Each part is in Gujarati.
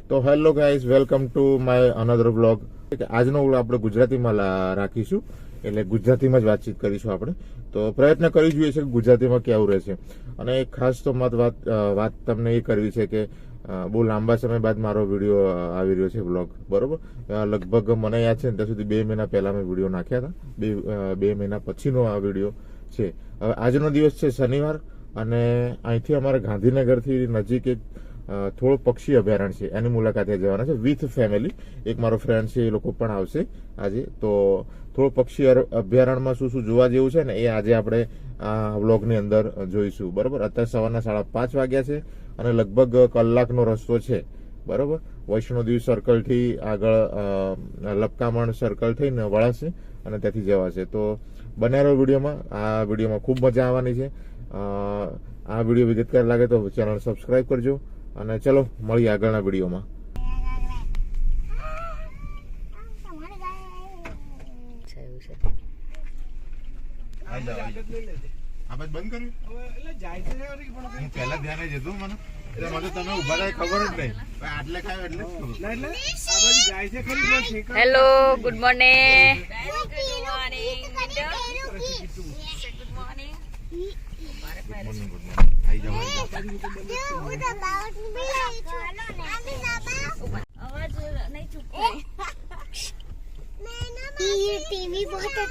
તો hello guys, welcome to my another blog. આજનો વ્લોગ આપણે ગુજરાતીમાં રાખીશું, એટલે ગુજરાતીમાં જ વાતચીત કરીશું આપણે. તો પ્રયત્ન કરી જોઈએ છે કે ગુજરાતીમાં કેવું રહેશે. અને એક ખાસ તો વાત તમને એ કરવી છે કે બહુ લાંબા સમય બાદ મારો વિડીયો આવી રહ્યો છે, બ્લોગ. બરોબર, લગભગ મને યાદ છે ને ત્યાં સુધી 2 મહિના પહેલા મેં વિડીયો નાખ્યા હતા. 2 મહિના પછીનો આ વિડીયો છે. હવે આજનો દિવસ છે શનિવાર, અને અહીંથી અમારે ગાંધીનગરથી નજીક એક થોડો પક્ષી અભયારણ્ય છે, એની મુલાકાતે જવાના છે વિથ ફેમિલી. એક મારો ફ્રેન્ડ છે, એ લોકો પણ આવશે આજે. તો થોડો પક્ષી અભયારણ્યમાં શું શું જોવા જેવું છે ને એ આજે આપણે આ વ્લોગની અંદર જોઈશું. બરોબર, અત્યારે સવારના 5:30 વાગ્યા છે અને લગભગ કલાકનો રસ્તો છે. બરોબર, વૈષ્ણોદેવી સર્કલથી આગળ લપકામણ સર્કલ થઈને વળાશે અને ત્યાંથી જવાશે. તો બન્યા રહો વિડીયોમાં. આ વિડીયોમાં ખૂબ મજા આવવાની છે. આ વિડીયો વિગતવાર લાગે તો ચેનલ સબસ્ક્રાઈબ કરજો, અને ચલો મળીએ આગળના વિડીયોમાં. પહેલા ધ્યાને જતું મને તમે ઉભા થાય ખબર જ નહીં. આટલે ખાય એટલે હેલો, ગુડ મોર્નિંગ.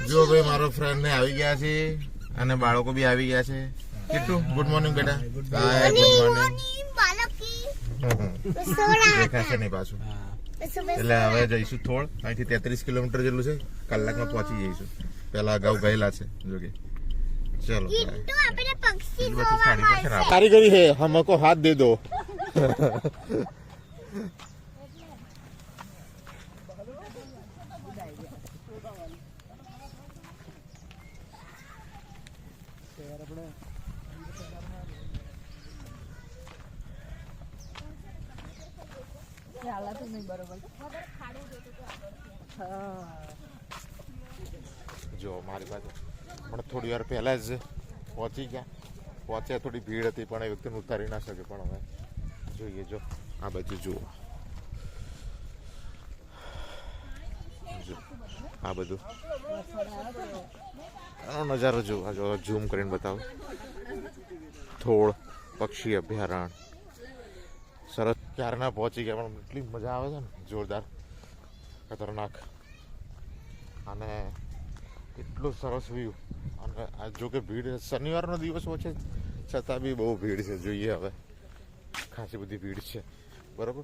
જો ભાઈ, મારો ફ્રેન્ડ ને આવી ગયા છે અને બાળકો બી આવી ગયા છે. કેટલું ગુડ મોર્નિંગ બેટા. હાય, ગુડ મોર્નિંગ. દેખાશે નહીં પાછું. એટલે હવે જઈશું થોડ, અહીંથી 33 કિલોમીટર જેટલું છે, કલાકમાં પહોંચી જઈશું. પેલા અગાઉ ગયેલા છે જોકે. ચલો, કારીગરી है, हमको हाथ दे दो. જો મારી પાસે પણ થોડી વાર પહેલા જ પહોંચ્યા. થોડી ભીડ હતી પણ એ વખતે ઉતારી ના શકે. પણ હવે જોઈએ, જો આ બાજુ જુઓ, આ બધું આનો નજારો જુઓ. જો ઝૂમ કરીને બતાવો. થોડ પક્ષી અભયારણ્ય સરસ. ક્યારના પહોંચી ગયા પણ એટલી મજા આવે છે ને, જોરદાર, ખતરનાક. અને એટલું સરસ વ્યૂ. અને આ જો કે ભીડ, શનિવારનો દિવસ હોય છે છતાં બી બહુ ભીડ છે. જોઈએ હવે, ખાસી બધી ભીડ છે. બરોબર,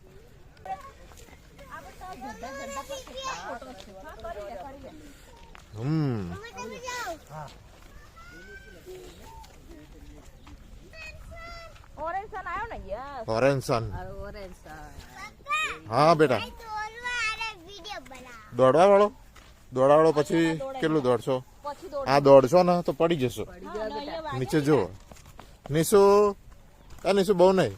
ઓરેન્સન. હા બેટા, દોડવા વાળો પછી કેટલું દોડશો? આ દોડશો ને તો પડી જશો નીચે. જુઓ નીસુ, નીસુ બહુ નહીં.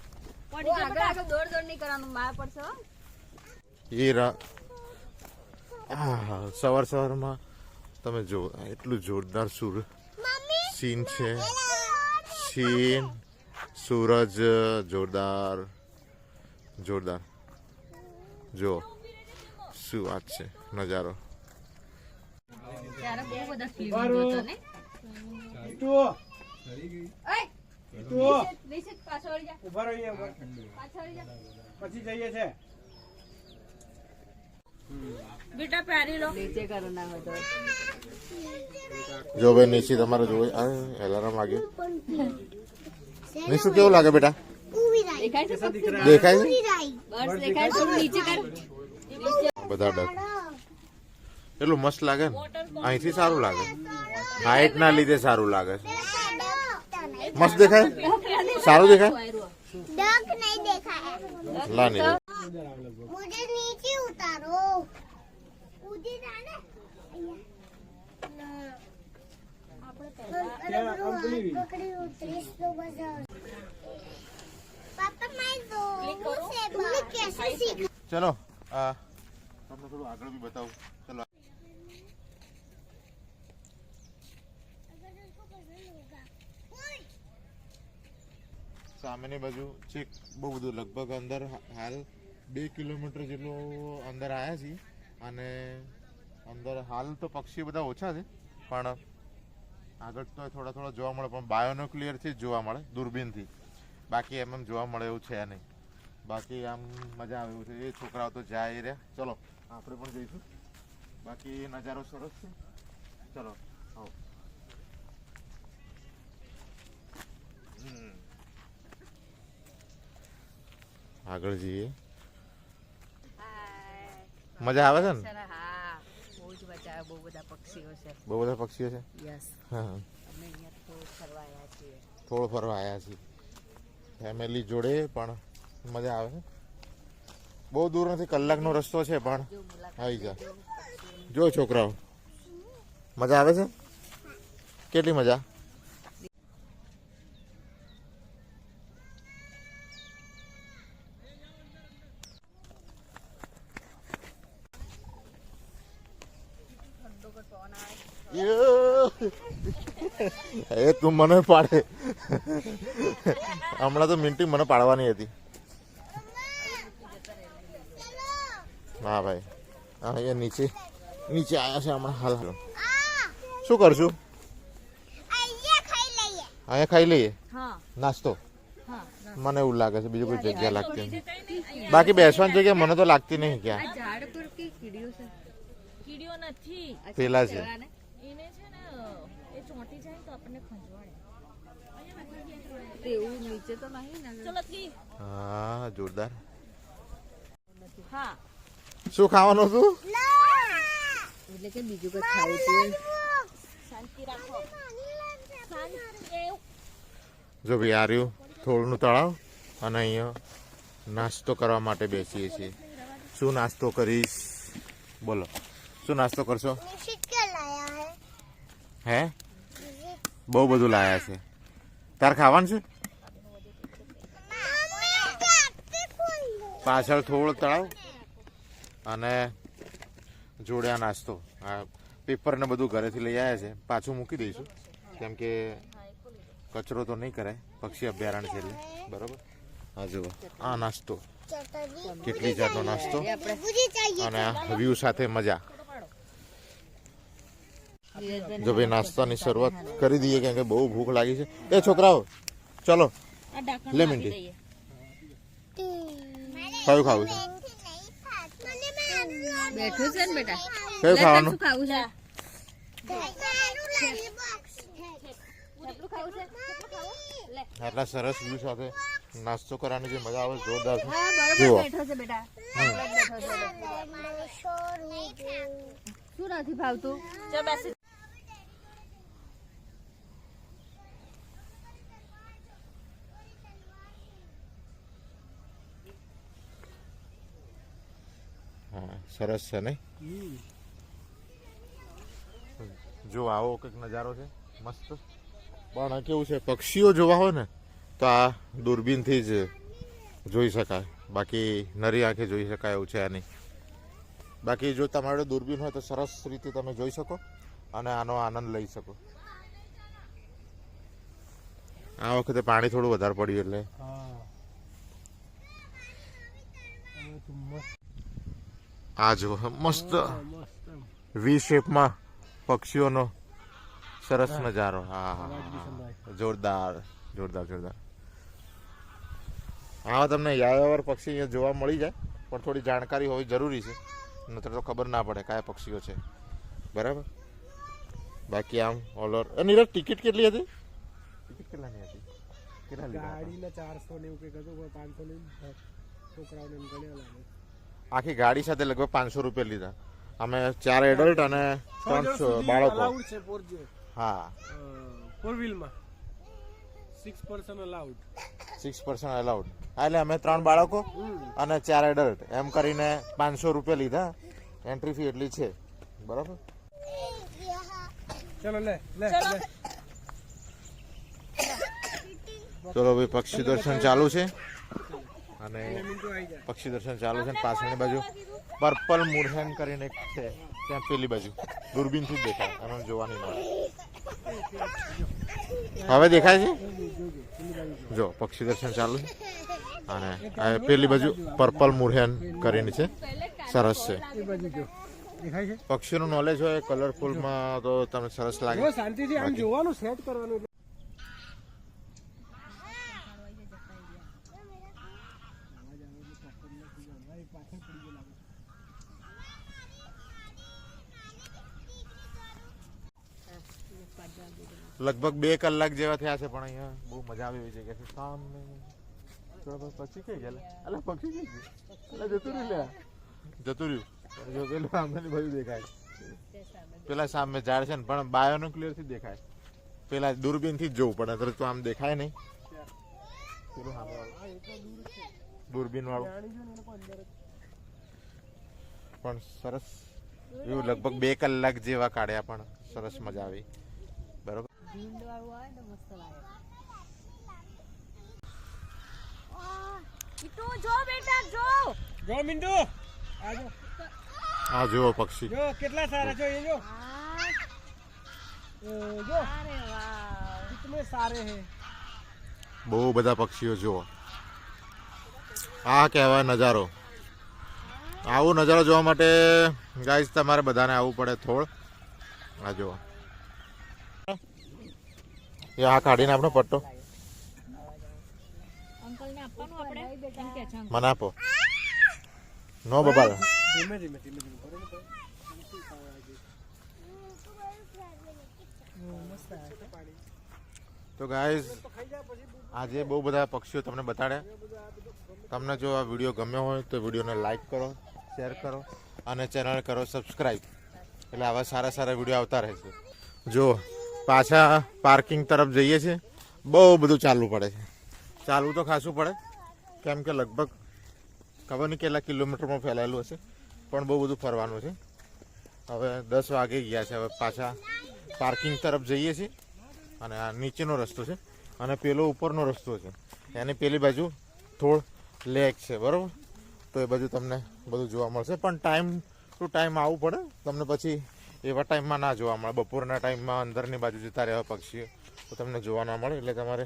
સવારમાં તમે જુઓ, એટલું જોરદાર સીન છે. સૂરજ જોરદાર જો શું વાત છે નજારો. જો ભાઈ નીચે તમારે જોવે, એલાર્મ વાગ્યો. નીચું કેવું લાગે બેટા? દેખાય છે બધા ડક. એટલું મસ્ત લાગે ને, અહીંથી સારું લાગે. હાઈટ ના લીધે સારું લાગે. મસ્ત દેખાય, સારું દેખાય. લા નહીં, मुझे नीचे उतारो. कूदी जाने. पकड़ी उतरीस तो बजाओ. पापा मैं दो तुमने कैसे सीखा? चलो તમને થોડું આગળ બી બતાવું. ચલો, સામેની બાજુ ચેક બહુ બધું લગભગ અંદર હાલ 2 કિલોમીટર જેટલો અંદર આવ્યા છીએ અને અંદર હાલ તો પક્ષીઓ બધા ઓછા છે પણ આગળ તો થોડા થોડા જોવા મળે પણ બાયોનોક્લિયરથી જ જોવા મળે દૂરબીનથી બાકી એમ જોવા મળે એવું છે નહીં બાકી આમ મજા આવે એવું છે એ છોકરાઓ તો જાય રહ્યા ચલો આપણે પણ જઈશું બાકી નજારો સરસ છે ચલો આવો આગળ જઈએ મજા આવે છે ને હા બહુ જ મજા આવે બહુ બધા પક્ષીઓ છે બહુ બધા પક્ષીઓ છે યસ હા અમે અહીંયા થોડું ફરવા આવ્યા છીએ થોડો ફરવા આવ્યા છીએ ફેમિલી જોડે પણ મજા આવે છે બહુ દૂર નથી કલાકનો રસ્તો છે પણ આવી જા જો છોકરાઓ મજા આવે છે કેટલી મજા એ તું મને પાડે હમણાં તો મિનિટ મને પાડવાની હતી હા ભાઈ હા અહીંયા નીચે નીચે આવ્યા છે હમણાં હાલ હાલ શું કરશું અહીંયા ખાઈ લઈએ હા નાસ્તો હા મને એવું લાગે છે બીજું કોઈ જગ્યા લાગતી નહીં બાકી બેસવાની જગ્યા મને તો લાગતી નહીં ક્યાં આ ઝાડ પર કે કીડીઓ છે કીડીઓ નથી પેલા છે એને છે ને એ ચોંટી જાય તો આપણને ખંજવાળે એવું નીચે તો નહીં ને ચલો હા જોરદાર હા શું ખાવાનું હતું એટલે કે બીજું કઈ ખાવું તું શાંતિ રાખો જો ભાઈ આ રહ્યું થોડુંનું તળાવ અને અહીંયા નાસ્તો કરવા માટે બેસીએ છીએ શું નાસ્તો કરીશ બોલો શું નાસ્તો કરશો હે બહુ બધું લાયા છે તાર ખાવાનું છે પાછળ થોડો તળાવ અને જોડે આ નાસ્તો આ પેપર ને બધું ઘરેથી લઈ આવ્યા છે પાછું મૂકી દઈશું કેમ કે કચરો તો નહીં કરાય પક્ષી અભયારણ્ય છે એટલે બરોબર હા જુઓ આ નાસ્તો કેટલી જાતનો નાસ્તો અને આ વ્યૂ સાથે મજા જો ભાઈ નાસ્તાની શરૂઆત કરી દઈએ કેમ કે બહુ ભૂખ લાગી છે એ છોકરાઓ ચલો લે મિનિટ કયું ખાવું છે બેઠું છે ને બેટા કયું ખાવાનું ખાવું છે આટલા સરસ વ્યૂ સાથે નાસ્તો કરવાની જે મજા આવે જોરદાર છે હા બરોબર જુઓ બેઠો છે બેટા શું નથી ભાવતું ચલ બેસી હા સરસ છે નહીં જો આવો કંઈક નજારો છે મસ્ત પણ કેવું છે પક્ષીઓ જોવા હોય ને તો આ દૂરબીનથી જ જોઈ શકાય બાકી નરી આંખે જોઈ શકાય એવું છે નહીં બાકી જો તમારે દૂરબીન હોય તો સરસ રીતે તમે જોઈ શકો અને આનો આનંદ લઈ શકો આ વખતે પાણી થોડું વધારે પડ્યું એટલે આ જો મસ્ત વી શેપમાં પક્ષીઓનો સરસ નજારો હા હા જોરદાર જોરદાર જોરદાર હા તમને યાયાવર પક્ષી અહીંયા જોવા મળી જાય પણ થોડી જાણકારી હોવી જરૂરી છે નહીતર તો ખબર ના પડે કયા પક્ષીઓ છે બરાબર બાકી આમ ઓલર નીરજ ટિકિટ કેટલી હતી ટિકિટ કેટલાની હતી કેટલા લીધા ગાડીના 400 ને એવું કંઈક હતું 500 ને છોકરાઓને એમ ગણ્યા લાગે આખી ગાડી સાથે લગભગ 500 રૂપિયા લીધા અમે 4 એડલ્ટ અને 3 બાળકો અલાઉડ છે હા 4 વ્હીલમાં 6 પર્સન અલાઉડ 6% અલાઉડ હા એટલે અમે 3 બાળકો અને 4 એડલ્ટ એમ કરીને 500 રૂપિયા લીધા એન્ટ્રી ફી એટલી છે બરાબર ચલો લે લે લે ચલો ભાઈ પક્ષી દર્શન ચાલુ છે અને મિનિટો આવી જાય પક્ષી દર્શન ચાલુ છે અને પાછળની બાજુ પર્પલ મૂરહેન કરીને એક છે ત્યાં પેલી બાજુ દૂરબીનથી જ દેખાય અને જોવાની મળે હવે દેખાય છે જો પક્ષી દર્શન ચાલુ છે અને આ પેલી બાજુ પર્પલ મુરહેન કરીને છે, સરસ છે. એ બાજુ જો દેખાય છે. પક્ષીનું નોલેજ હોય કલરફુલમાં તો તમને સરસ લાગે. જો શાંતિથી આમ જોવાનું, સેટ કરવાનું. એટલે લગભગ 2 કલાક જેવા થયા છે, પણ અહીંયા બહુ મજા આવી છે કે સામે પક્ષી કઈ ગયા? અલા પક્ષી કઈ ગયું? અલા જતું રહ્યું લે, જતું રહ્યું. જો પેલું સામેની બાજુ દેખાય, પેલા સામે ઝાડ છે ને, પણ બાયોનો ક્લિયર થી દેખાય. પેલા દૂરબીન થી જ જોવું પડે, તો આમ દેખાય નહીં. પેલું સામે વાળું દૂરબીન વાળું પણ સરસ એવું. લગભગ 2 કલાક જેવા કાઢ્યા, પણ સરસ મજા આવી. બરોબર. ભીંડ વાળું આવે ને તો મસ્ત લાગે. ઈટુ જો બેટા જો. જો મિન્ટુ આ જો, આ જુઓ પક્ષી, જો કેટલા સારા છો. એ જો, એ જો અરે વાહ. કિતને સારે હે. બહુ બધા પક્ષીઓ જુઓ. આ કહેવાય નજારો. આવો નજારો જોવા માટે ગાઈસ તમારે બધાને આવવું પડે થોડ. આ જુઓ, એ આ કાઢીને આપણો પટ્ટો અંકલને આપવાનું આપણે એમ કે છે. મને આપો. નો બબાલ. ધીમે ધીમે ધીમે ધીમે કરો ને. તો ગાઈસ આજે બહુ બધા પક્ષીઓ તમને બતાડ્યા. તમને જો આ વિડીયો ગમ્યો હોય તો વિડીયોને લાઈક કરો, શેર કરો અને ચેનલ કરો સબસ્ક્રાઈબ. એટલે આવા સારા સારા વિડીયો આવતા રહેશે. જો પાછા પાર્કિંગ તરફ જઈએ છીએ. બહુ બધું ચાલવું પડે છે. ચાલવું તો ખાસું પડે, કેમ કે લગભગ ખબર નહીં કેટલા કિલોમીટરમાં ફેલાયેલું હશે, પણ બહુ બધું ફરવાનું છે. હવે 10 વાગે ગયા છે. હવે પાછા પાર્કિંગ તરફ જઈએ છીએ. અને આ નીચેનો રસ્તો છે અને પેલો ઉપરનો રસ્તો છે. એની પેલી બાજુ થોડ લેક છે, બરાબર. તો એ બાજુ તમને બધું જોવા મળશે, પણ ટાઈમ ટુ ટાઈમ આવવું પડે. તમને પછી એવા ટાઈમમાં ના જોવા મળે. બપોરના ટાઈમમાં અંદરની બાજુ જતા રહેવા પક્ષીઓ તો તમને જોવા ના મળે. એટલે તમારે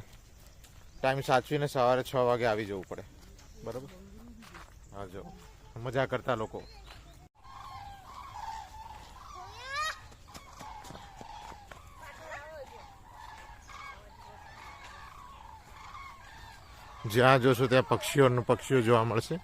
ટાઈમ સાચવીને સવારે 6 વાગે આવી જવું પડે, બરાબર. હા, જો મજા કરતા લોકો. જ્યાં જોશો ત્યાં પક્ષીઓ જોવા મળશે.